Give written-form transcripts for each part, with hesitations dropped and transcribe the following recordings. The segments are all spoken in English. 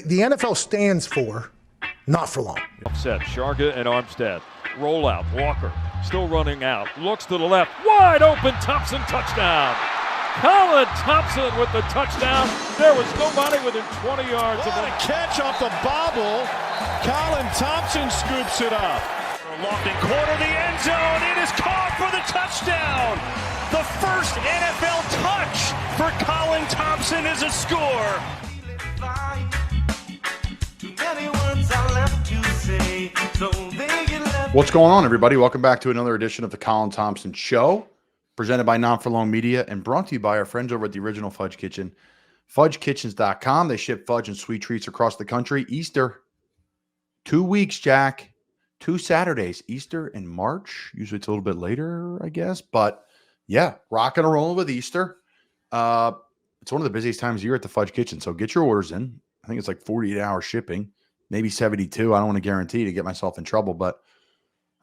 The NFL stands for not for long. Set Sharga and Armstead. Roll out. Walker still running out. Looks to the left. Wide open. Thompson touchdown. Colin Thompson with the touchdown. There was nobody within 20 yards of him. What a catch off the bobble. Colin Thompson scoops it up. Lofting corner, the end zone. It is caught for the touchdown. The first NFL touch for Colin Thompson is a score. What's going on, everybody? Welcome back to another edition of the Colin Thompson Show, presented by Not For Long Media and brought to you by our friends over at the original Fudge Kitchen, fudgekitchens.com. They ship fudge and sweet treats across the country. Easter, 2 weeks, Jack. 2 Saturdays, Easter and March. Usually it's a little bit later, I guess. But yeah, rocking and rolling with Easter. It's one of the busiest times of year at the Fudge Kitchen. So get your orders in. I think it's like 48-hour shipping, maybe 72. I don't want to guarantee to get myself in trouble. But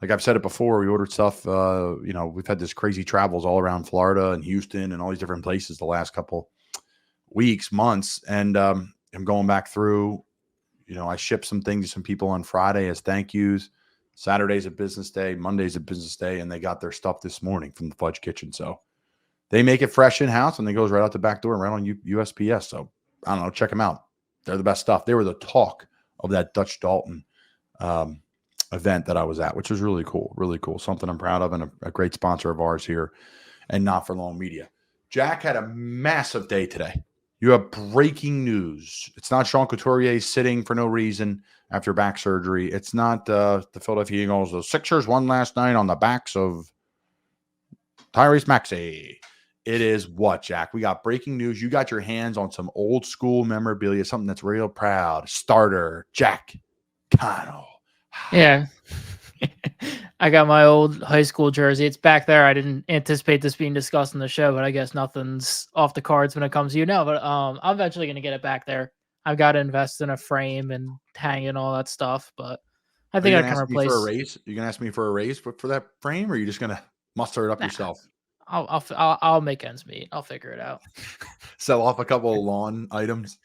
like I've said it before, we ordered stuff. We've had this crazy travels all around Florida and Houston and all these different places the last couple weeks, months. And I'm going back through, I shipped some things to some people on Friday as thank yous. Saturday's a business day, Monday's a business day, and they got their stuff this morning from the Fudge Kitchen. So they make it fresh in-house, and it goes right out the back door and right on USPS. So I don't know, check them out. They're the best stuff. They were the talk of that Dutch Dalton event that I was at, which was really cool, something I'm proud of, and a great sponsor of ours here and Not For Long Media. Jack had a massive day today. You have breaking news. It's not Sean Couturier sitting for no reason after back surgery. It's not the Philadelphia Eagles. The Sixers won last night on the backs of Tyrese Maxey. It is what, Jack? We got breaking news. You got your hands on some old school memorabilia, something that's real proud. Starter, Jack Connell. Yeah. I got my old high school jersey. It's back there. I didn't anticipate this being discussed on the show, but I guess nothing's off the cards when it comes to you now. But I'm eventually going to get it back there. I've got to invest in a frame and hang and all that stuff. But I think I can replace. You're going to ask me for a raise for that frame, or are you just going to muster it up yourself? I'll make ends meet. I'll figure it out. Sell off a couple of lawn items.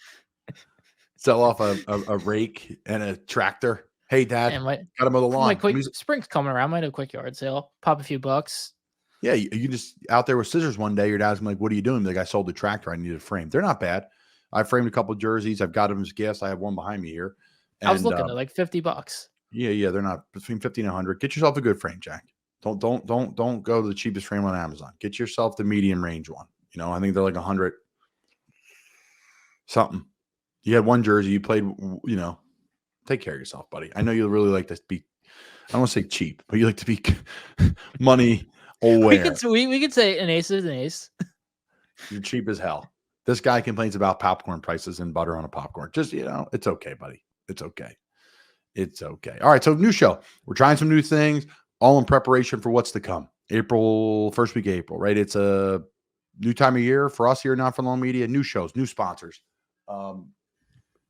Sell off a rake and a tractor. Hey, Dad, got him on the lawn. Spring's coming around. Might have a quick yard sale. Pop a few bucks. Yeah, you just out there with scissors one day. Your dad's like, "What are you doing?" Like, I sold the tractor. I needed a frame. They're not bad. I framed a couple of jerseys. I've got them as gifts. I have one behind me here. And, I was looking. They're like $50. Yeah. They're not between 50 and 100. Get yourself a good frame, Jack. Don't go to the cheapest frame on Amazon. Get yourself the medium range one. I think they're like 100 something. You had one jersey. You played. Take care of yourself, buddy. I know you really like to be, I don't want to say cheap, but you like to be money aware. We could say an ace is an ace. You're cheap as hell. This guy complains about popcorn prices and butter on a popcorn. Just, it's okay, buddy. It's okay. It's okay. All right, so new show. We're trying some new things, all in preparation for what's to come. First week of April, right? It's a new time of year for us here at Not For Long Media. New shows, new sponsors.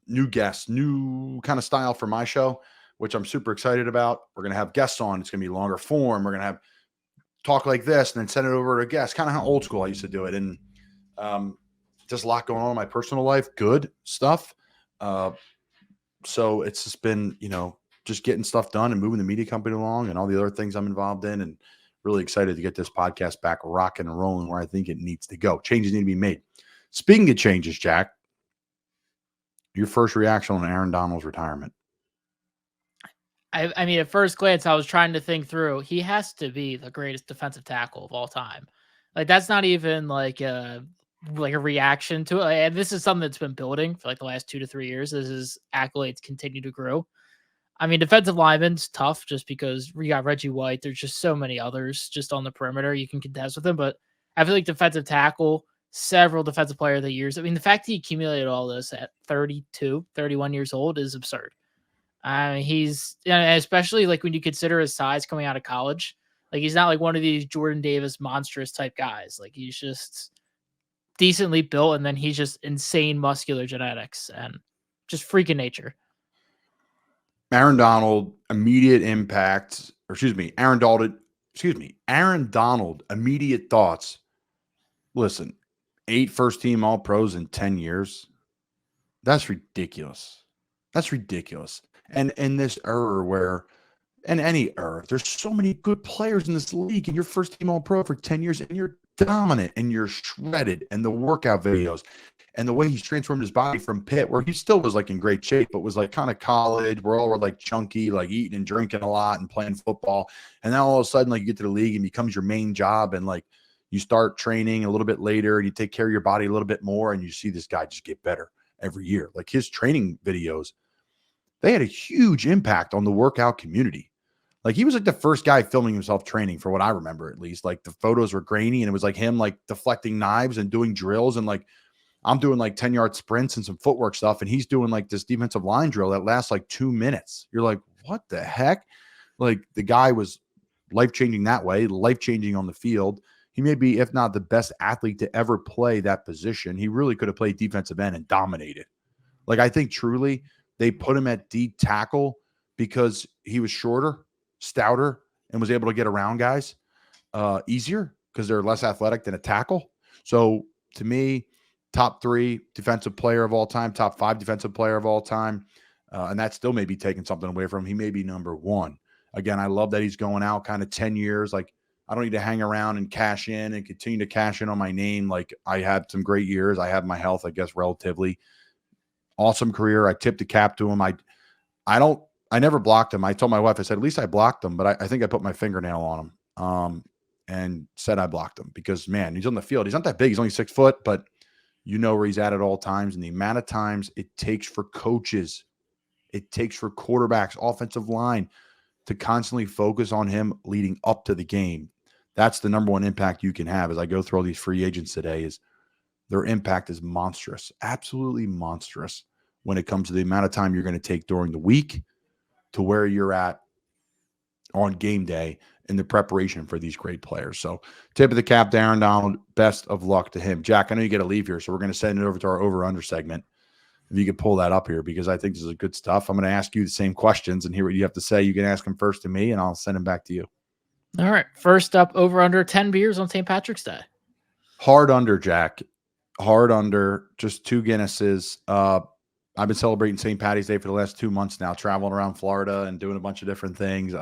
New guests, new kind of style for my show, which I'm super excited about. We're going to have guests on. It's going to be longer form. We're going to have talk like this and then send it over to a guest, kind of how old school I used to do it. And just a lot going on in my personal life, good stuff. So it's just been, just getting stuff done and moving the media company along and all the other things I'm involved in, and really excited to get this podcast back rocking and rolling where I think it needs to go. Changes need to be made. Speaking of changes, Jack, your first reaction on Aaron Donald's retirement? I mean, at first glance, I was trying to think through. He has to be the greatest defensive tackle of all time. Like, that's not even like a reaction to it. And this is something that's been building for like the last 2 to 3 years as his accolades continue to grow. I mean, defensive lineman's tough just because we got Reggie White. There's just so many others just on the perimeter you can contest with him. But I feel like defensive tackle, several defensive player of the years. I mean, the fact he accumulated all this at 32, 31 years old is absurd. He's, especially like when you consider his size coming out of college, like he's not like one of these Jordan Davis monstrous type guys. Like he's just decently built, and then he's just insane muscular genetics and just freaking nature. Aaron Donald, immediate impact, Aaron Donald, immediate thoughts. Listen, 8 first-team All-Pros in 10 years. That's ridiculous. That's ridiculous. And in this era where, and any era, there's so many good players in this league, and you're first team all pro for 10 years, and you're dominant and you're shredded, and the workout videos and the way he's transformed his body from Pitt, where he still was like in great shape, but was like kind of college, where all were like chunky, like eating and drinking a lot and playing football. And then all of a sudden, like you get to the league and becomes your main job, and like you start training a little bit later and you take care of your body a little bit more, and you see this guy just get better every year. Like his training videos, they had a huge impact on the workout community. Like he was like the first guy filming himself training, for what I remember, at least. Like the photos were grainy, and it was like him like deflecting knives and doing drills, and like I'm doing like 10-yard sprints and some footwork stuff, and he's doing like this defensive line drill that lasts like 2 minutes. You're like, what the heck? Like the guy was life-changing that way, life-changing on the field. He may be, if not the best athlete to ever play that position. He really could have played defensive end and dominated. Like I think truly they put him at D tackle because he was shorter, stouter, and was able to get around guys easier because they're less athletic than a tackle. So to me, top 3 defensive player of all time, top 5 defensive player of all time. And that still may be taking something away from him. He may be number 1. Again, I love that he's going out kind of 10 years. Like I don't need to hang around and cash in and continue to cash in on my name. Like I had some great years. I have my health, I guess, relatively. Awesome career. I tipped the cap to him. I never blocked him. I told my wife, I said, at least I blocked him, but I think I put my fingernail on him and said I blocked him because, man, he's on the field. He's not that big. He's only 6 foot, but you know where he's at all times. And the amount of times it takes for coaches, it takes for quarterbacks, offensive line to constantly focus on him leading up to the game. That's the number one impact you can have as I go through all these free agents today is their impact is monstrous, absolutely monstrous when it comes to the amount of time you're going to take during the week to where you're at on game day in the preparation for these great players. So tip of the cap to Aaron Donald. Best of luck to him. Jack, I know you got to leave here, so we're going to send it over to our over-under segment. If you could pull that up here, because I think this is good stuff. I'm going to ask you the same questions and hear what you have to say. You can ask them first to me, and I'll send them back to you. All right. First up, over under 10 beers on St. Patrick's Day. Hard under, Jack. Hard under. Just 2 Guinnesses. I've been celebrating St. Patty's Day for the last 2 months now, traveling around Florida and doing a bunch of different things.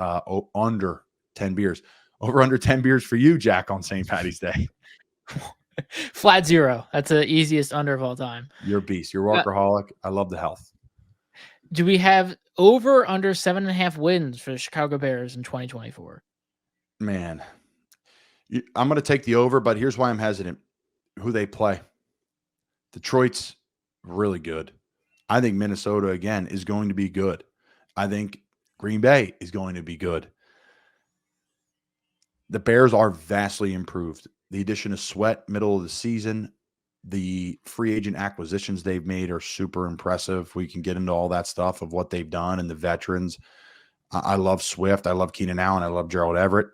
Under 10 beers. Over under 10 beers for you, Jack, on St. Patty's Day. Flat 0. That's the easiest under of all time. You're a beast. You're a workaholic. I love the health. Do we have over under 7.5 wins for the Chicago Bears in 2024? Man, I'm going to take the over, but here's why I'm hesitant. Who they play. Detroit's really good. I think Minnesota, again, is going to be good. I think Green Bay is going to be good. The Bears are vastly improved. The addition of Sweat, middle of the season, the free agent acquisitions they've made are super impressive. We can get into all that stuff of what they've done and the veterans. I love Swift. I love Keenan Allen. I love Gerald Everett.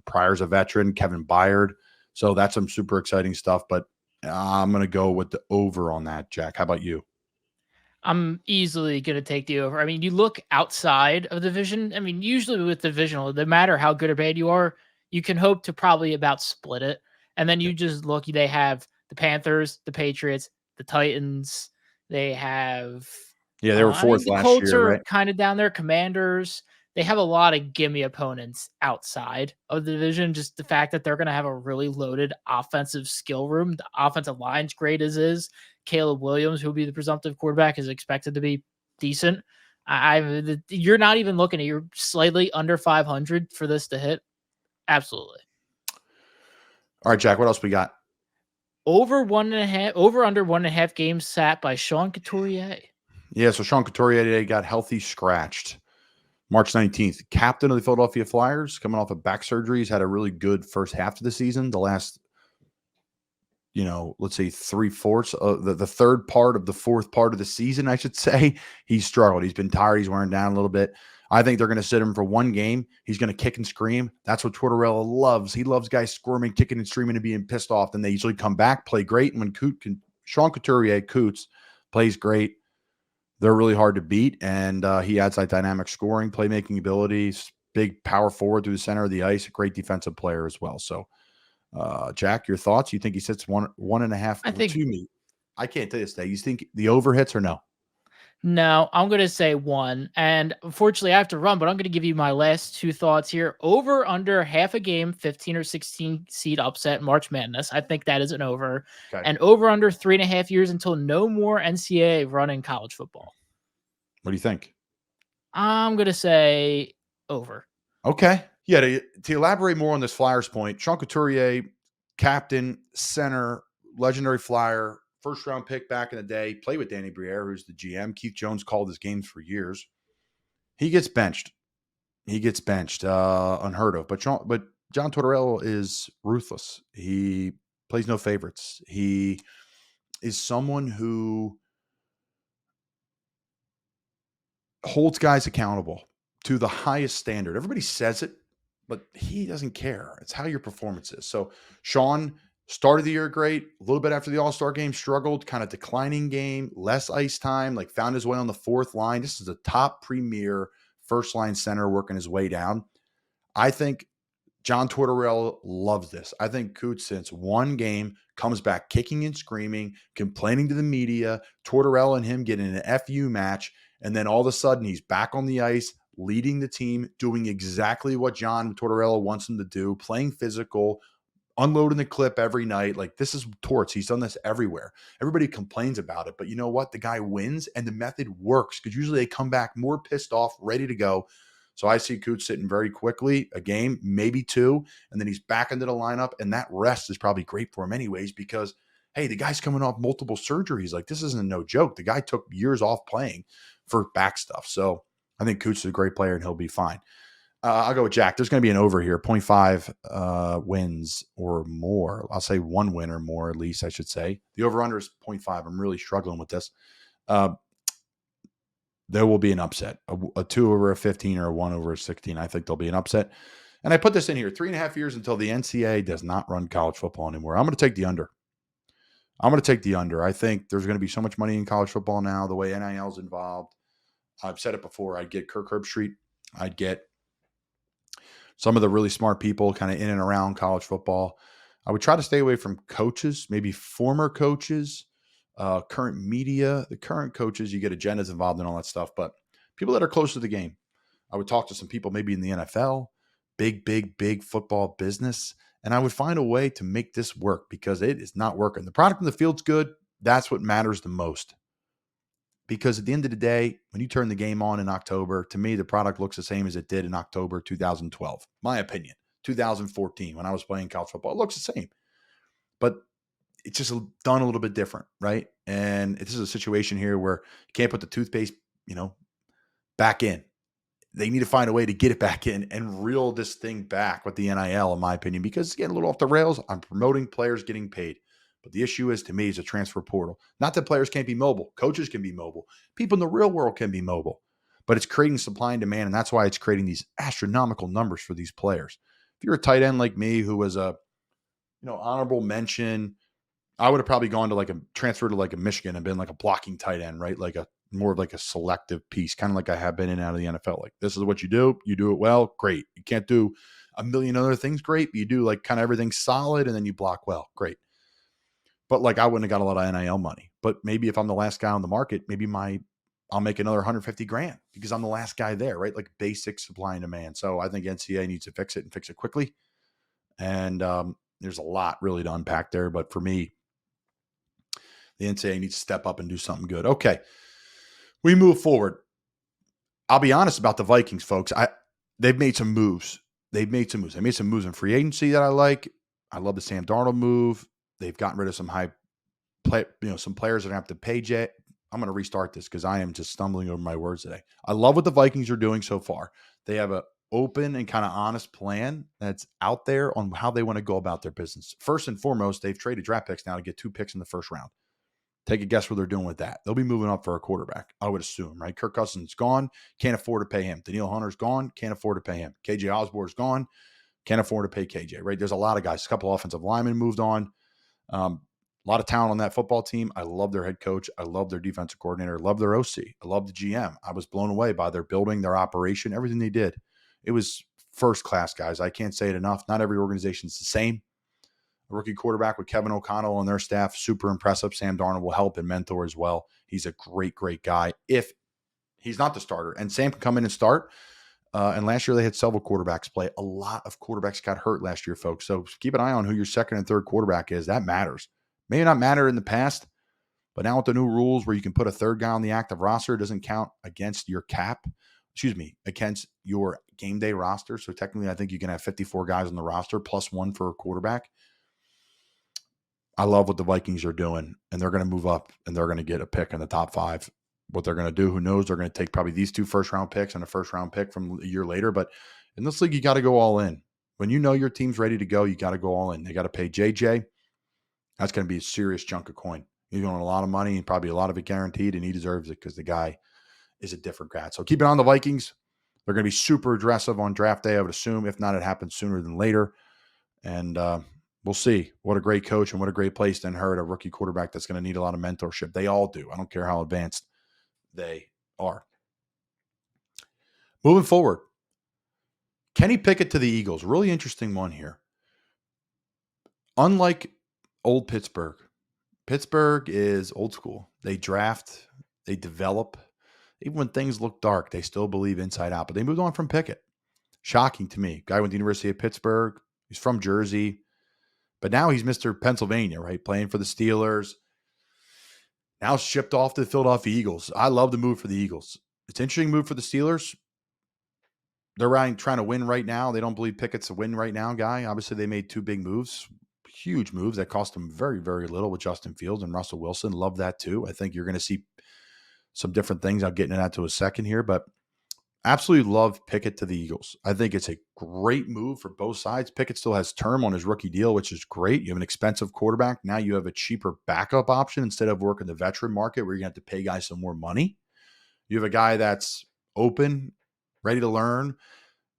Pryor's a veteran. Kevin Byard. So that's some super exciting stuff. But I'm going to go with the over on that, Jack. How about you? I'm easily going to take the over. I mean, you look outside of the division. I mean, usually with divisional, no matter how good or bad you are, you can hope to probably about split it. And then you just look, they have the Panthers, the Patriots, the Titans. They have... Yeah, they were fourth the last Colts year, are right? kind of down there. Commanders. They have a lot of gimme opponents outside of the division. Just the fact that they're going to have a really loaded offensive skill room. The offensive line's great as is. Caleb Williams, who will be the presumptive quarterback, is expected to be decent. You're not even looking at, you're slightly under 500 for this to hit. Absolutely. All right, Jack, what else we got? Over under 1.5 games sat by Sean Couturier. Yeah, so Sean Couturier today got healthy scratched. March 19th, captain of the Philadelphia Flyers, coming off of back surgery. He's had a really good first half of the season. The last, let's say 3/4 of the third part of the fourth part of the season, I should say. He's struggled. He's been tired. He's wearing down a little bit. I think they're going to sit him for 1 game. He's going to kick and scream. That's what Tortorella loves. He loves guys squirming, kicking and screaming and being pissed off. Then they usually come back, play great. And when Sean Couturier, Coots, plays great, they're really hard to beat, and he adds that dynamic scoring, playmaking abilities, big power forward through the center of the ice, a great defensive player as well. So, Jack, your thoughts? You think he sits 1.5? I think 2 meet? I can't tell you this day. You think the over hits or no? No, I'm going to say 1. And unfortunately, I have to run, but I'm going to give you my last 2 thoughts here. Over under half a game, 15 or 16 seed upset March Madness. I think that is an over. Okay. And over under 3.5 years until no more NCAA run in college football. What do you think? I'm going to say over. Okay. Yeah, to elaborate more on this Flyers point, Sean Couturier, captain, center, legendary Flyer, first-round pick back in the day, played with Danny Briere, who's the GM. Keith Jones called his games for years. He gets benched. Unheard of. But John Tortorella is ruthless. He plays no favorites. He is someone who holds guys accountable to the highest standard. Everybody says it, but he doesn't care. It's how your performance is. So Sean started the year great. A little bit after the All-Star game, struggled, kind of declining game, less ice time, like found his way on the fourth line. This is a top premier first line center working his way down. I think John Tortorella loves this. I think Coots, since one game, comes back kicking and screaming, complaining to the media. Tortorella and him get in an FU match, and then all of a sudden he's back on the ice, leading the team, doing exactly what John Tortorella wants him to do, playing physical, unloading the clip every night. Like, this is Torts. He's done this everywhere. Everybody complains about it, but you know what? The guy wins, and the method works, because usually they come back more pissed off, ready to go. So I see Coots sitting very quickly, a game, maybe 2, and then he's back into the lineup, and that rest is probably great for him anyways, because, hey, the guy's coming off multiple surgeries. Like, this isn't no joke. The guy took years off playing for back stuff. So I think Coots is a great player, and he'll be fine. I'll go with Jack. There's going to be an over here, 0.5 wins or more. I'll say 1 win or more, at least, I should say. The over-under is 0.5. I'm really struggling with this. There will be an upset, a 2 over a 15 or a 1 over a 16. I think there'll be an upset. And I put this in here, 3.5 years until the NCAA does not run college football anymore. I'm going to take the under. I think there's going to be so much money in college football now, the way NIL is involved. I've said it before. I'd get Kirk Herbstreit. I'd get some of the really smart people kind of in and around college football. I would try to stay away from coaches, maybe former coaches, current media. The current coaches, you get agendas involved in all that stuff, but people that are close to the game. I would talk to some people maybe in the NFL, big football business, and I would find a way to make this work, because it is not working. The product in the field's good. That's what matters the most. Because at the end of the day, when you turn the game on in October, to me, the product looks the same as it did in October 2012. My opinion. 2014, when I was playing college football, it looks the same. But it's just done a little bit different, right? And this is a situation here where you can't put the toothpaste, back in. They need to find a way to get it back in and reel this thing back with the NIL, in my opinion, because it's getting a little off the rails. I'm promoting players getting paid. But the issue is, to me, is a transfer portal. Not that players can't be mobile. Coaches can be mobile. People in the real world can be mobile. But it's creating supply and demand, and that's why it's creating these astronomical numbers for these players. If you're a tight end like me, who was a honorable mention, I would have probably gone to transfer to a Michigan and been like a blocking tight end, right? Like more of a selective piece, kind of like I have been in and out of the NFL. Like, this is what you do it well, great. You can't do a million other things, great. But you do kind of everything solid, and then you block well, great. But I wouldn't have got a lot of NIL money. But maybe if I'm the last guy on the market, maybe I'll make another $150,000 because I'm the last guy there, right? Like basic supply and demand. So I think NCAA needs to fix it and fix it quickly. And there's a lot really to unpack there. But for me, the NCAA needs to step up and do something good. Okay, we move forward. I'll be honest about the Vikings, folks. They've made some moves. They made some moves in free agency that I like. I love the Sam Darnold move. They've gotten rid of some some players that don't have to pay jet. I'm going to restart this because I am just stumbling over my words today. I love what the Vikings are doing so far. They have an open and kind of honest plan that's out there on how they want to go about their business. First and foremost, they've traded draft picks now to get 2 picks in the first round. Take a guess what they're doing with that. They'll be moving up for a quarterback, I would assume, right? Kirk Cousins gone, can't afford to pay him. Daniil Hunter's gone, can't afford to pay him. KJ Osborne's gone, can't afford to pay KJ, right? There's a lot of guys. A couple offensive linemen moved on. A lot of talent on that football team. I love their head coach. I love their defensive coordinator. I love their OC. I love the GM. I was blown away by their building, their operation, everything they did. It was first class, guys. I can't say it enough. Not every organization is the same. a rookie quarterback with Kevin O'Connell on their staff. Super impressive. Sam Darnold will help and mentor as well. He's a great, great guy if he's not the starter. And Sam can come in and start. And last year they had several quarterbacks play. A lot of quarterbacks got hurt last year, folks. So keep an eye on who your second and third quarterback is. That matters. May not matter in the past, but now with the new rules where you can put a third guy on the active roster, it doesn't count against your against your game day roster. So technically, I think you can have 54 guys on the roster plus one for a quarterback. I love what the Vikings are doing, and they're going to move up, and they're going to get a pick in the top 5. What they're going to do, who knows? They're going to take probably these 2 first-round picks and a first-round pick from a year later. But in this league, you got to go all in. When you know your team's ready to go, you got to go all in. They got to pay JJ. That's going to be a serious chunk of coin. He's going to a lot of money and probably a lot of it guaranteed, and he deserves it because the guy is a different guy. So keep it on the Vikings. They're going to be super aggressive on draft day, I would assume. If not, it happens sooner than later. And we'll see. What a great coach and what a great place to inherit a rookie quarterback that's going to need a lot of mentorship. They all do. I don't care how advanced they are. Moving forward, Kenny Pickett to the Eagles. Really interesting one here. Unlike old Pittsburgh, Pittsburgh is old school. They draft, they develop. Even when things look dark, they still believe inside out. But they moved on from Pickett. Shocking to me. Guy went to the University of Pittsburgh. He's from Jersey. But now he's Mr. Pennsylvania, right? Playing for the Steelers. Now shipped off to the Philadelphia Eagles. I love the move for the Eagles. It's an interesting move for the Steelers. They're trying to win right now. They don't believe Pickett's a win right now guy. Obviously, they made 2 big moves. Huge moves that cost them very, very little with Justin Fields and Russell Wilson. Love that too. I think you're going to see some different things. I'll get into that to a second here, but absolutely love Pickett to the Eagles. I think it's a great move for both sides. Pickett still has term on his rookie deal, which is great. You have an expensive quarterback. Now you have a cheaper backup option instead of working the veteran market where you're going to have to pay guys some more money. You have a guy that's open, ready to learn,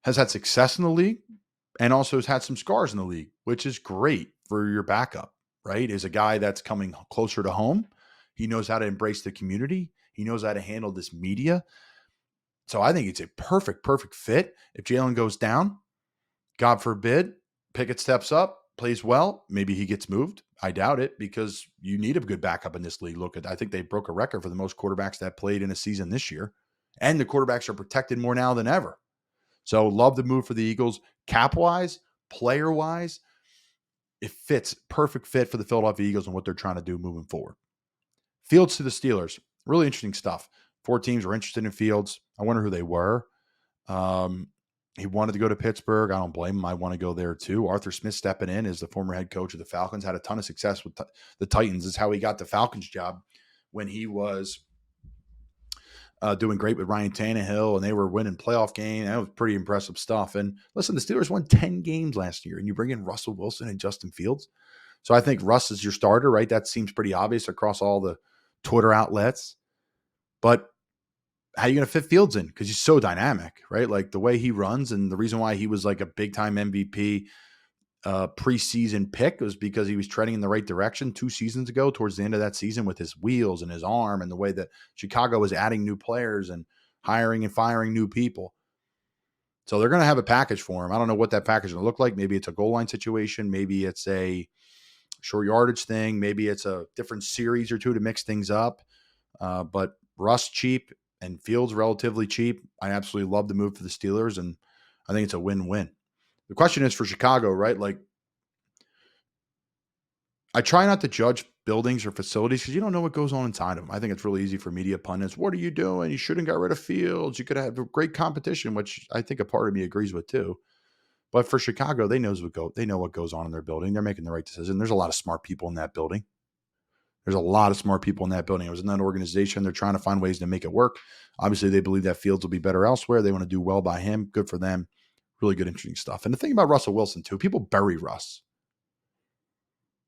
has had success in the league, and also has had some scars in the league, which is great for your backup, right? Is a guy that's coming closer to home. He knows how to embrace the community. He knows how to handle this media. So I think it's a perfect fit. If Jalen goes down, God forbid, Pickett steps up, plays well, maybe he gets moved. I doubt it because you need a good backup in this league. I think they broke a record for the most quarterbacks that played in a season this year. And the quarterbacks are protected more now than ever. So love the move for the Eagles. Cap-wise, player-wise, it fits. Perfect fit for the Philadelphia Eagles and what they're trying to do moving forward. Fields to the Steelers. Really interesting stuff. 4 teams were interested in Fields. I wonder who they were. He wanted to go to Pittsburgh. I don't blame him. I want to go there too. Arthur Smith stepping in as the former head coach of the Falcons. Had a ton of success with the Titans. This is how he got the Falcons job when he was doing great with Ryan Tannehill, and they were winning playoff games. That was pretty impressive stuff. And listen, the Steelers won 10 games last year, and you bring in Russell Wilson and Justin Fields. So I think Russ is your starter, right? That seems pretty obvious across all the Twitter outlets. But how are you going to fit Fields in? Because he's so dynamic, right? Like the way he runs, and the reason why he was like a big-time MVP preseason pick was because he was treading in the right direction 2 seasons ago towards the end of that season with his wheels and his arm and the way that Chicago was adding new players and hiring and firing new people. So they're going to have a package for him. I don't know what that package is going to look like. Maybe it's a goal line situation. Maybe it's a short yardage thing. Maybe it's a different series or 2 to mix things up. But Russ cheap and Fields relatively cheap. I absolutely love the move for the Steelers, and I think it's a win-win. The question is for Chicago, right? Like, I try not to judge buildings or facilities because you don't know what goes on inside of them. I think it's really easy for media pundits. What are you doing? You shouldn't get rid of Fields. You could have a great competition, which I think a part of me agrees with too. But for Chicago, they know what goes on in their building. They're making the right decision. There's a lot of smart people in that building. There's a lot of smart people in that building. I was in that organization. They're trying to find ways to make it work. Obviously, they believe that Fields will be better elsewhere. They want to do well by him. Good for them. Really good, interesting stuff. And the thing about Russell Wilson, too, people bury Russ.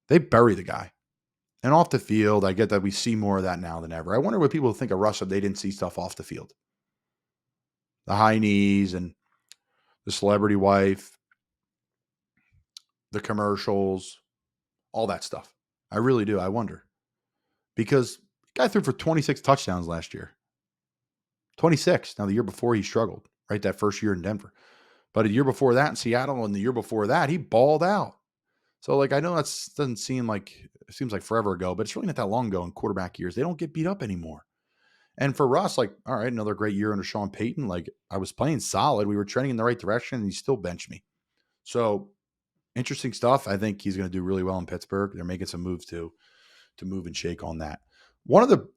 They bury the guy. And off the field, I get that we see more of that now than ever. I wonder what people think of Russ if they didn't see stuff off the field. The high knees and the celebrity wife, the commercials, all that stuff. I really do. I wonder. Because the guy threw for 26 touchdowns last year. 26. Now, the year before, he struggled, right? That first year in Denver. But a year before that in Seattle and the year before that, he balled out. So, like, I know doesn't seem like it seems like forever ago, but it's really not that long ago in quarterback years. They don't get beat up anymore. And for Russ, like, all right, another great year under Sean Payton. Like, I was playing solid. We were trending in the right direction, and he still benched me. So, interesting stuff. I think he's going to do really well in Pittsburgh. They're making some moves to move and shake on that. One of the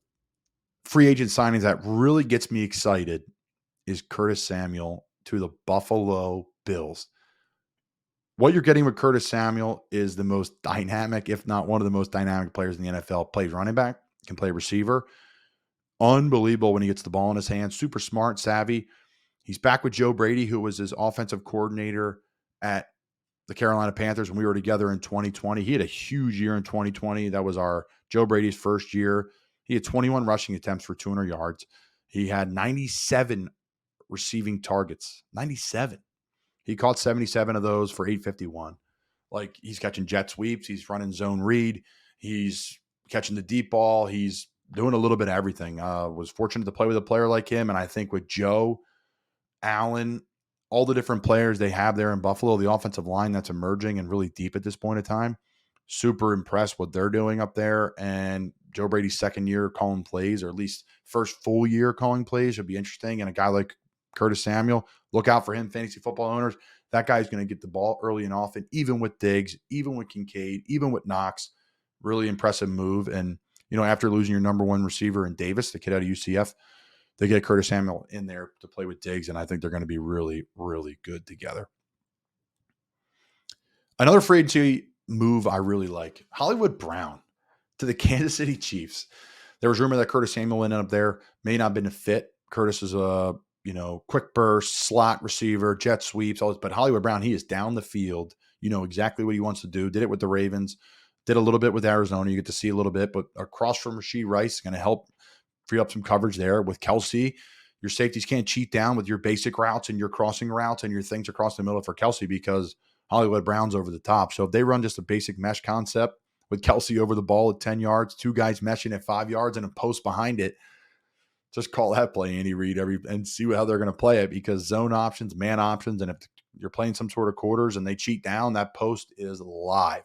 free agent signings that really gets me excited is Curtis Samuel to the Buffalo Bills. What you're getting with Curtis Samuel is the most dynamic, if not one of the most dynamic players in the NFL. Plays running back, can play receiver. Unbelievable when he gets the ball in his hands. Super smart, savvy. He's back with Joe Brady, who was his offensive coordinator at the Carolina Panthers when we were together in 2020. He had a huge year in 2020. That was our Joe Brady's first year. He had 21 rushing attempts for 200 yards. He had 97 receiving targets. 97. He caught 77 of those for 851. Like, he's catching jet sweeps. He's running zone read. He's catching the deep ball. He's doing a little bit of everything. Was fortunate to play with a player like him. And I think with Joe, Allen, all the different players they have there in Buffalo, the offensive line that's emerging and really deep at this point in time, super impressed what they're doing up there. And Joe Brady's second year calling plays, or at least first full year calling plays, should be interesting. And a guy like Curtis Samuel, look out for him, fantasy football owners. That guy's going to get the ball early and often, even with Diggs, even with Kincaid, even with Knox. Really impressive move. And, after losing your number one receiver in Davis, the kid out of UCF, they get Curtis Samuel in there to play with Diggs, and I think they're going to be really, really good together. Another free agency move I really like, Hollywood Brown to the Kansas City Chiefs. There was rumor that Curtis Samuel ended up there. May not have been a fit. Curtis is a quick burst, slot receiver, jet sweeps, all this. But Hollywood Brown, he is down the field. You know exactly what he wants to do. Did it with the Ravens. Did a little bit with Arizona. You get to see a little bit. But across from Rashee Rice is going to help free up some coverage there. With Kelsey, your safeties can't cheat down with your basic routes and your crossing routes and your things across the middle for Kelsey, because Hollywood Brown's over the top. So if they run just a basic mesh concept with Kelsey over the ball at 10 yards, two guys meshing at 5 yards and a post behind it, just call that play, Andy Reid, and see how they're going to play it, because zone options, man options, and if you're playing some sort of quarters and they cheat down, that post is live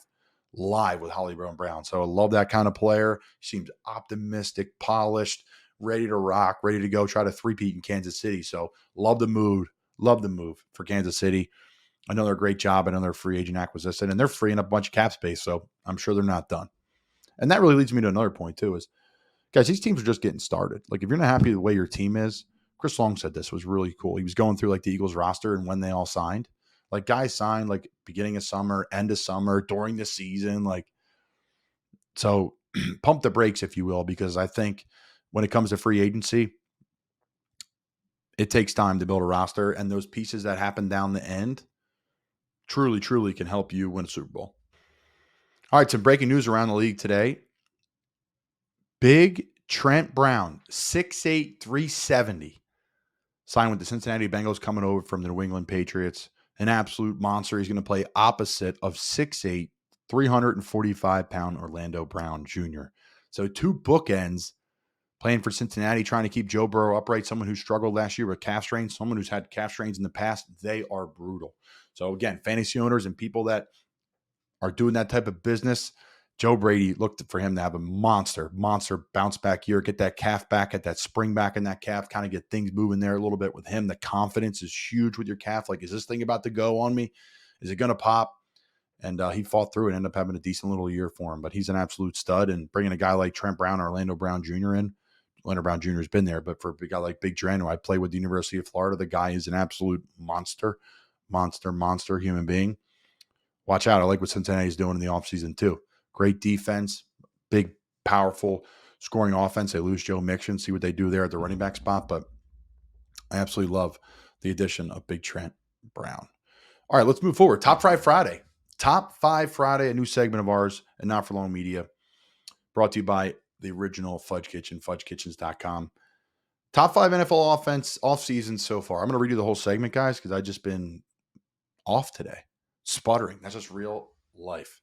with Hollywood Brown. So I love that kind of player. Seems optimistic, polished, ready to rock, ready to go, try to three-peat in Kansas City. So love the move for Kansas City. Another great job, another free agent acquisition, and they're freeing up a bunch of cap space, so I'm sure they're not done. And that really leads me to another point too, is, guys, these teams are just getting started. Like, if you're not happy with the way your team is, Chris Long said this was really cool. He was going through like the Eagles roster and when they all signed. Like, guys signed like beginning of summer, end of summer, during the season. Like, so pump the brakes, if you will, because I think when it comes to free agency, it takes time to build a roster. And those pieces that happen down the end truly, truly can help you win a Super Bowl. All right, some breaking news around the league today. Big Trent Brown, 6'8", 370, signed with the Cincinnati Bengals, coming over from the New England Patriots. An absolute monster. He's going to play opposite of 6'8", 345-pound Orlando Brown Jr. So two bookends playing for Cincinnati, trying to keep Joe Burrow upright, someone who struggled last year with calf strains, someone who's had calf strains in the past. They are brutal. So again, fantasy owners and people that are doing that type of business, Joe Brady looked for him to have a monster bounce back year, get that calf back, get that spring back in that calf, kind of get things moving there a little bit with him. The confidence is huge with your calf. Like, is this thing about to go on me? Is it going to pop? And he fought through and ended up having a decent little year for him. But he's an absolute stud. And bringing a guy like Trent Brown, Orlando Brown Jr. in, Orlando Brown Jr. has been there, but for a guy like Big Trent, who I play with the University of Florida, the guy is an absolute monster human being. Watch out. I like what Cincinnati's doing in the offseason too. Great defense, big, powerful scoring offense. They lose Joe Mixon. See what they do there at the running back spot. But I absolutely love the addition of Big Trent Brown. All right, let's move forward. Top 5 Friday. Top 5 Friday, a new segment of ours and Not For Long Media, brought to you by the original Fudge Kitchen, fudgekitchens.com. Top 5 NFL offense off season so far. I'm going to read you the whole segment, guys, because I've just been off today. Sputtering. That's just real life.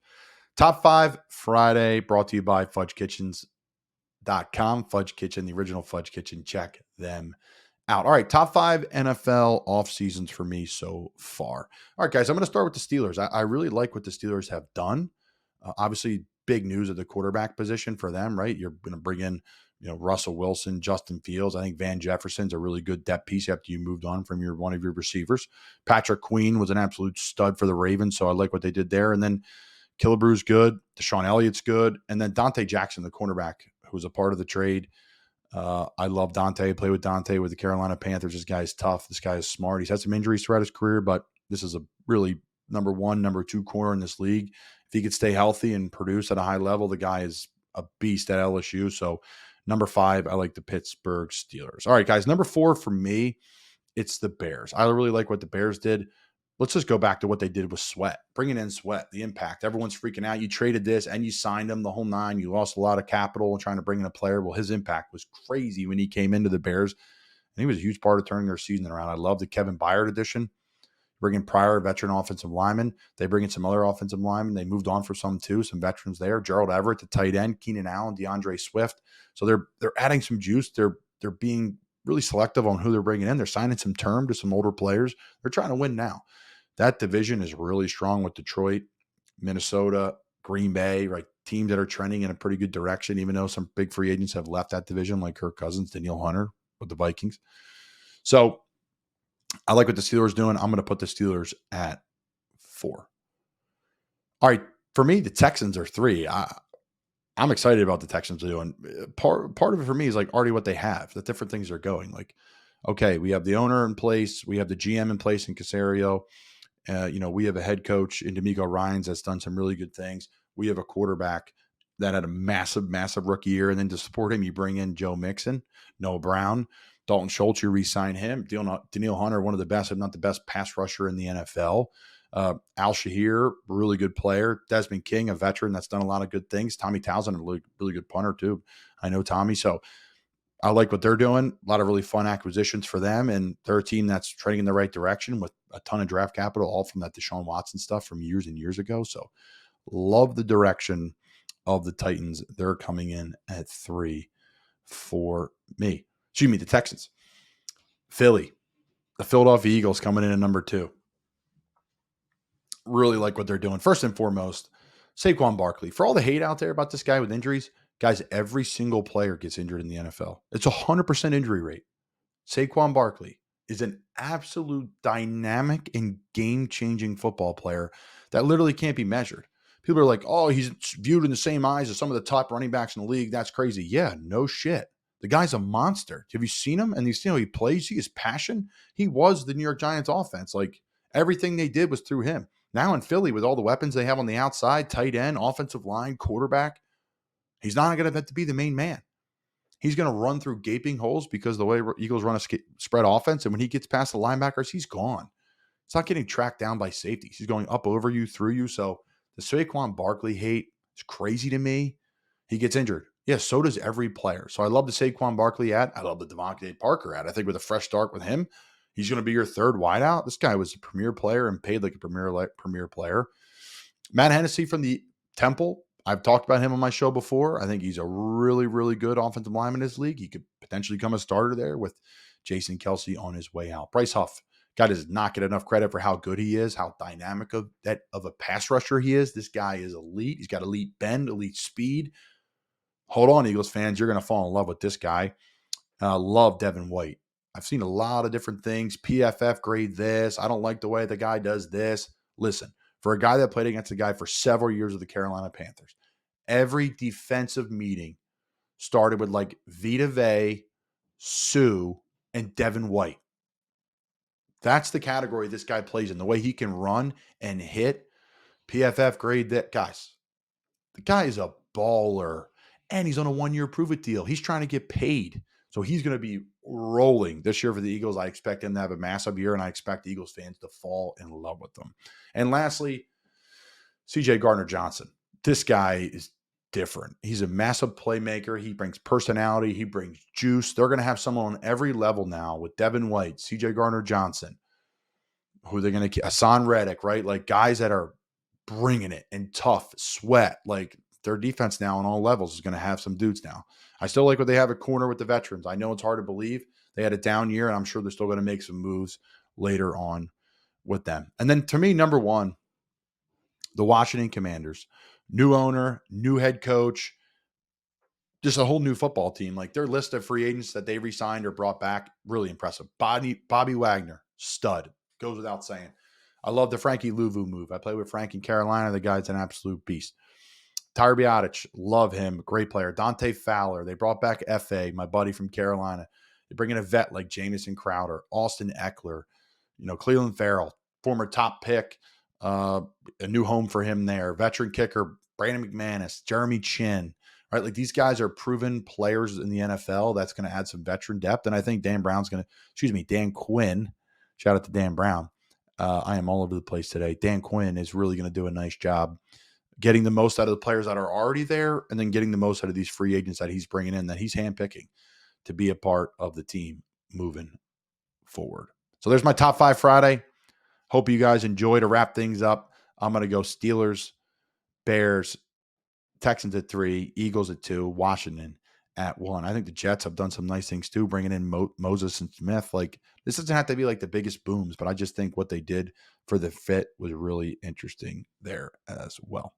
Top 5 Friday, brought to you by fudgekitchens.com. Fudge Kitchen, the original Fudge Kitchen. Check them out. All right, top 5 NFL off seasons for me so far. All right, guys, I'm going to start with the Steelers. I really like what the Steelers have done. Obviously, big news at the quarterback position for them, right? You're going to bring in, Russell Wilson, Justin Fields. I think Van Jefferson's a really good depth piece after you moved on from one of your receivers. Patrick Queen was an absolute stud for the Ravens, so I like what they did there. And then Killebrew's good. Deshaun Elliott's good. And then Dante Jackson, the cornerback, who was a part of the trade. I love Dante. I play with Dante with the Carolina Panthers. This guy is tough. This guy is smart. He's had some injuries throughout his career, but this is a really number 1, number 2 corner in this league. If he could stay healthy and produce at a high level, the guy is a beast at LSU. So number 5, I like the Pittsburgh Steelers. All right, guys, number 4 for me, it's the Bears. I really like what the Bears did. Let's just go back to what they did with Sweat. Bringing in Sweat, the impact. Everyone's freaking out. You traded this and you signed him the whole 9. You lost a lot of capital trying to bring in a player. Well, his impact was crazy when he came into the Bears. And he was a huge part of turning their season around. I love the Kevin Byard addition. Bring in Pryor, veteran offensive lineman. They bring in some other offensive linemen. They moved on for some too, some veterans there. Gerald Everett, the tight end, Keenan Allen, DeAndre Swift. So they're adding some juice. They're being really selective on who they're bringing in. They're signing some term to some older players. They're trying to win now. That division is really strong with Detroit, Minnesota, Green Bay, right? Teams that are trending in a pretty good direction, even though some big free agents have left that division, like Kirk Cousins, Danielle Hunter with the Vikings. So I like what the Steelers are doing. I'm going to put the Steelers at 4. All right, for me, the Texans are 3. I'm excited about the Texans are doing. Part of it for me is like already what they have, the different things are going. Like, okay, we have the owner in place, we have the GM in place in Caserio. We have a head coach in D'Amico Ryans that's done some really good things. We have a quarterback that had a massive, massive rookie year. And then to support him, you bring in Joe Mixon, Noah Brown, Dalton Schultz, you re-sign him. Danielle Hunter, one of the best, if not the best pass rusher in the NFL. Al Shahir, really good player. Desmond King, a veteran that's done a lot of good things. Tommy Townsend, a really, really good punter too. I know Tommy. So I like what they're doing. A lot of really fun acquisitions for them. And they're a team that's trending in the right direction with a ton of draft capital, all from that Deshaun Watson stuff from years and years ago. So love the direction of the Titans. They're coming in at 3 for me. Excuse me, the Texans. Philly. The Philadelphia Eagles coming in at number 2. Really like what they're doing. First and foremost, Saquon Barkley. For all the hate out there about this guy with injuries, guys, every single player gets injured in the NFL. It's a 100% injury rate. Saquon Barkley is an absolute dynamic and game-changing football player that literally can't be measured. People are like, oh, he's viewed in the same eyes as some of the top running backs in the league. That's crazy. Yeah, no shit. The guy's a monster. Have you seen him? And you see how he plays? You see his passion? He was the New York Giants offense. Like, everything they did was through him. Now in Philly, with all the weapons they have on the outside, tight end, offensive line, quarterback, he's not going to have to be the main man. He's going to run through gaping holes because the way Eagles run a spread offense, and when he gets past the linebackers, he's gone. It's not getting tracked down by safeties. He's going up over you, through you. So the Saquon Barkley hate is crazy to me. He gets injured. Yeah, so does every player. So I love the Saquon Barkley ad. I love the Devontae Parker ad. I think with a fresh start with him, he's going to be your third wideout. This guy was a premier player and paid like a premier player. Matt Hennessy from the Temple. I've talked about him on my show before. I think he's a really, really good offensive lineman in this league. He could potentially become a starter there with Jason Kelsey on his way out. Bryce Huff, guy does not get enough credit for how good he is, how dynamic of a pass rusher he is. This guy is elite. He's got elite bend, elite speed. Hold on, Eagles fans. You're going to fall in love with this guy. Love Devin White. I've seen a lot of different things. PFF grade this. I don't like the way the guy does this. Listen, for a guy that played against a guy for several years with the Carolina Panthers, every defensive meeting started with like Vita Vea, Sue, and Devin White. That's the category this guy plays in. The way he can run and hit. PFF grade that. Guys, the guy is a baller. And he's on a 1-year prove-it deal. He's trying to get paid. So he's going to be rolling this year for the Eagles. I expect him to have a massive year, and I expect Eagles fans to fall in love with them. And lastly, C.J. Gardner-Johnson. This guy is different. He's a massive playmaker. He brings personality. He brings juice. They're going to have someone on every level now with Devin White, C.J. Gardner-Johnson, who they're going to – Hassan Reddick, right? Like guys that are bringing it and tough, sweat, like – their defense now on all levels is going to have some dudes now. I still like what they have at corner with the veterans. I know it's hard to believe. They had a down year, and I'm sure they're still going to make some moves later on with them. And then to me, number one, the Washington Commanders. New owner, new head coach, just a whole new football team. Like their list of free agents that they re-signed or brought back, really impressive. Bobby Wagner, stud. Goes without saying. I love the Frankie Louvu move. I played with Frank in Carolina. The guy's an absolute beast. Tyler Biotic, love him. Great player. Dante Fowler. They brought back F.A., my buddy from Carolina. They bring in a vet like Jamison Crowder, Austin Eckler, Cleveland Farrell, former top pick, a new home for him there. Veteran kicker, Brandon McManus, Jeremy Chin, right? Like these guys are proven players in the NFL. That's going to add some veteran depth. And I think Dan Quinn, shout out to Dan Brown. I am all over the place today. Dan Quinn is really going to do a nice job getting the most out of the players that are already there and then getting the most out of these free agents that he's bringing in, that he's handpicking to be a part of the team moving forward. So there's my top 5 Friday. Hope you guys enjoy. To wrap things up, I'm going to go Steelers, Bears, Texans at 3, Eagles at 2, Washington at 1. I think the Jets have done some nice things too, bringing in Moses and Smith. Like this doesn't have to be like the biggest booms, but I just think what they did for the fit was really interesting there as well.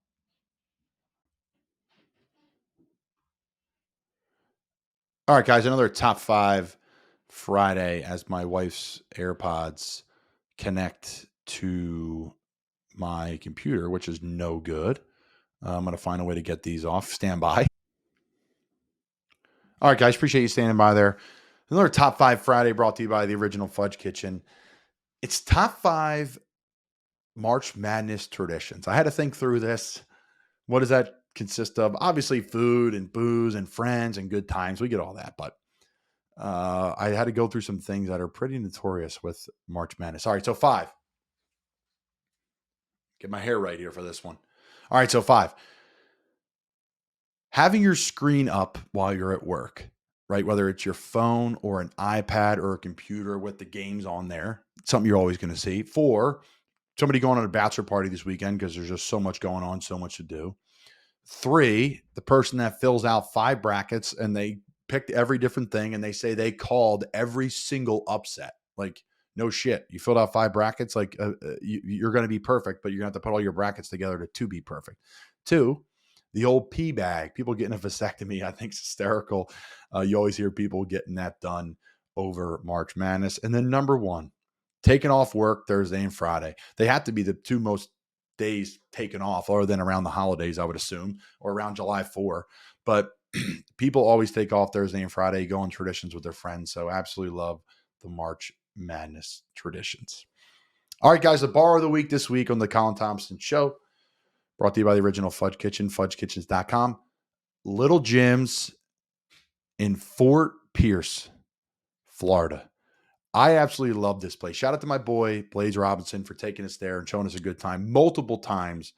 All right, guys, another top 5 Friday as my wife's AirPods connect to my computer, which is no good. I'm going to find a way to get these off. Stand by. All right, guys, appreciate you standing by there. Another top 5 Friday brought to you by the original Fudge Kitchen. It's top 5 March Madness traditions. I had to think through this. What does that consist of? Obviously, food and booze and friends and good times. We get all that, but I had to go through some things that are pretty notorious with March Madness. All right, so 5. Get my hair right here for this one. All right, so 5. Having your screen up while you're at work, right? Whether it's your phone or an iPad or a computer with the games on there, something you're always going to see. 4, somebody going on a bachelor party this weekend because there's just so much going on, so much to do. 3, the person that fills out 5 brackets and they picked every different thing and they say they called every single upset. Like, no shit. You filled out 5 brackets. Like you're going to be perfect, but you're going to have to put all your brackets together to be perfect. 2, the old pee bag. People getting a vasectomy, I think, is hysterical. You always hear people getting that done over March Madness. And then number 1, taking off work Thursday and Friday. They have to be the 2 most days taken off, other than around the holidays, I would assume, or around July 4. But people always take off Thursday and Friday, go on traditions with their friends. So absolutely love the March Madness traditions. All right, guys, the bar of the week this week on the Colin Thompson Show, brought to you by the original Fudge Kitchen, fudgekitchens.com. Little Jim's in Fort Pierce, Florida. I absolutely love this place. Shout out to my boy, Blaze Robinson, for taking us there and showing us a good time multiple times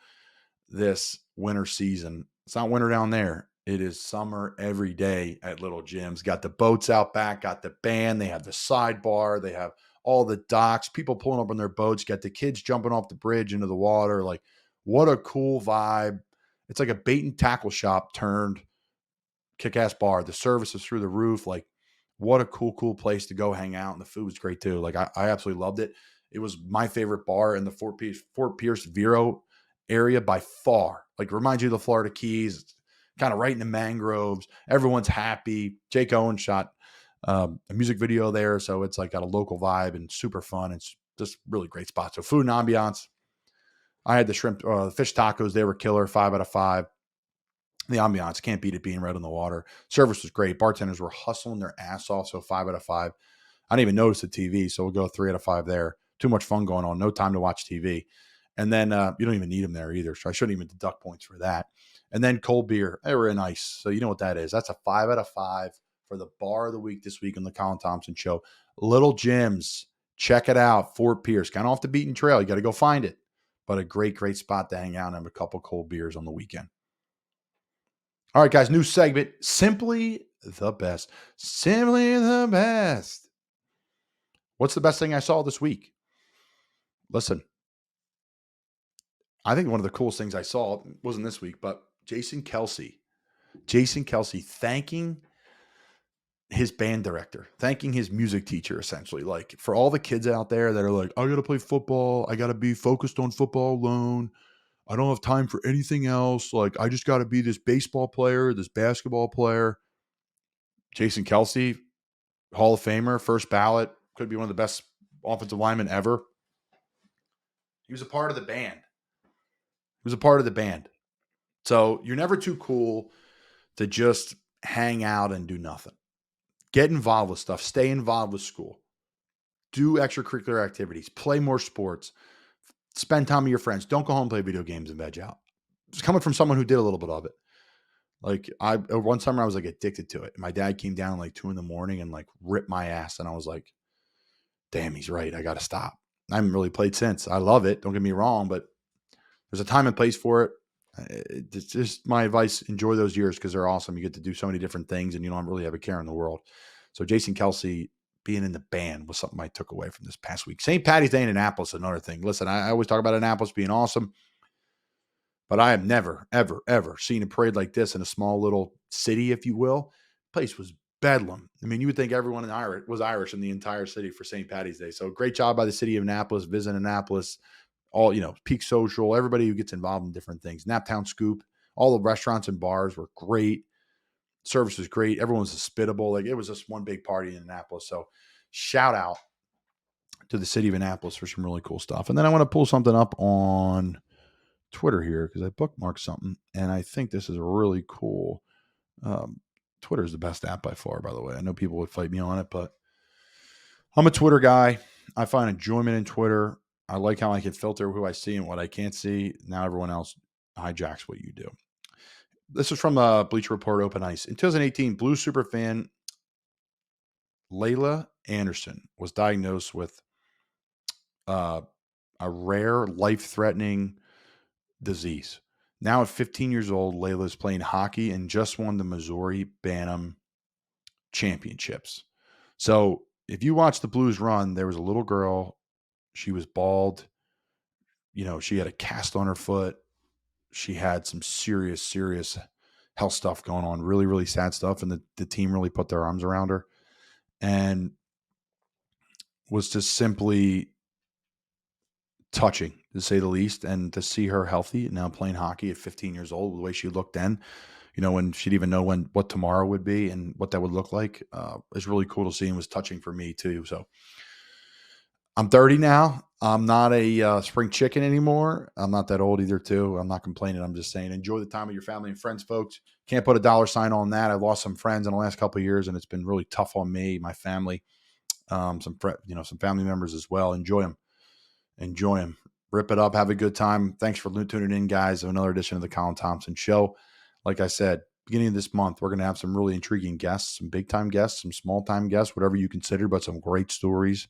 this winter season. It's not winter down there. It is summer every day at Little Jim's. Got the boats out back, got the band. They have the sidebar. They have all the docks, people pulling up on their boats, got the kids jumping off the bridge into the water. Like, what a cool vibe. It's like a bait and tackle shop turned kick-ass bar. The service is through the roof. Like, what a cool place to go hang out. And the food was great too. Like, I absolutely loved it. It was my favorite bar in the Fort Pierce Vero area by far. Like, reminds you of the Florida Keys, kind of right in the mangroves. Everyone's happy. Jake Owen shot a music video there. So it's like got a local vibe and super fun. It's just really great spot. So food and ambiance. I had the shrimp, fish tacos. They were killer, 5 out of 5. The ambiance, can't beat it being right on the water. Service was great. Bartenders were hustling their ass off. So 5 out of 5. I didn't even notice the TV. So we'll go 3 out of 5 there. Too much fun going on. No time to watch TV. And then you don't even need them there either. So I shouldn't even deduct points for that. And then cold beer. They were in ice. So you know what that is. That's a 5 out of 5 for the bar of the week this week on the Colin Thompson Show. Little Jim's. Check it out. Fort Pierce. Kind of off the beaten trail. You got to go find it. But a great spot to hang out and have a couple cold beers on the weekend. All right, guys. New segment. Simply the best. Simply the best. What's the best thing I saw this week? Listen. I think one of the coolest things I saw wasn't this week, but Jason Kelsey thanking his band director, thanking his music teacher, essentially, like for all the kids out there that are like, I got to play football. I got to be focused on football alone. I don't have time for anything else. Like, I just got to be this baseball player, this basketball player. Jason Kelsey, Hall of Famer, first ballot, could be one of the best offensive linemen ever. He was a part of the band. So you're never too cool to just hang out and do nothing. Get involved with stuff. Stay involved with school. Do extracurricular activities. Play more sports. Spend time with your friends. Don't go home and play video games and veg out. It's coming from someone who did a little bit of it. Like, one summer I was like addicted to it. My dad came down like 2 a.m. and like ripped my ass. And I was like, damn, he's right. I got to stop. I haven't really played since. I love it. Don't get me wrong, but there's a time and place for it. It's just my advice. Enjoy those years because they're awesome. You get to do so many different things and you don't really have a care in the world. So Jason Kelsey being in the band was something I took away from this past week. St. Patty's Day in Annapolis, another thing. Listen, I always talk about Annapolis being awesome, but I have never, ever, ever seen a parade like this in a small little city, if you will. The place was bedlam. I mean, you would think everyone was Irish in the entire city for St. Patty's Day. So great job by the city of Annapolis, visiting Annapolis. All, Peak Social, everybody who gets involved in different things. Naptown Scoop, all the restaurants and bars were great. Service was great. Everyone was hospitable. Like, it was just one big party in Annapolis. So shout out to the city of Annapolis for some really cool stuff. And then I want to pull something up on Twitter here because I bookmarked something. And I think this is really cool. Twitter is the best app by far, by the way. I know people would fight me on it, but I'm a Twitter guy. I find enjoyment in Twitter. I like how I can filter who I see and what I can't see. Now everyone else hijacks what you do. This is from Bleacher Report Open Ice. In 2018, Blues superfan Layla Anderson was diagnosed with a rare, life-threatening disease. Now at 15 years old, Layla is playing hockey and just won the Missouri Bantam Championships. So if you watch the Blues run, there was a little girl. She was bald. She had a cast on her foot. She had some serious health stuff going on, really, really sad stuff. And the team really put their arms around her and was just simply touching, to say the least. And to see her healthy, now playing hockey at 15 years old, the way she looked then, when she'd even know what tomorrow would be and what that would look like, is really cool to see and was touching for me too. So I'm 30 now. I'm not a spring chicken anymore. I'm not that old either, too. I'm not complaining. I'm just saying enjoy the time with your family and friends, folks. Can't put a dollar sign on that. I lost some friends in the last couple of years, and it's been really tough on me, my family, some family members as well. Enjoy them. Rip it up. Have a good time. Thanks for tuning in, guys, of another edition of the Colin Thompson Show. Like I said, beginning of this month, we're going to have some really intriguing guests, some big-time guests, some small-time guests, whatever you consider, but some great stories.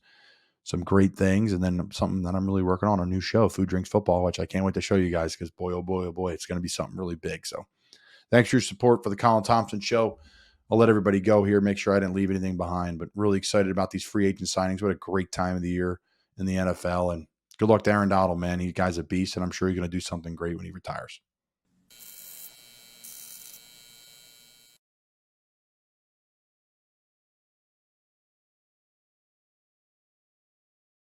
Some great things, and then something that I'm really working on, a new show, Food, Drinks, Football, which I can't wait to show you guys because boy, oh boy, it's going to be something really big. So thanks for your support for the Colin Thompson Show. I'll let everybody go here, make sure I didn't leave anything behind, but really excited about these free agent signings. What a great time of the year in the NFL, and good luck to Aaron Donald, man. He guy's a beast, and I'm sure he's going to do something great when he retires.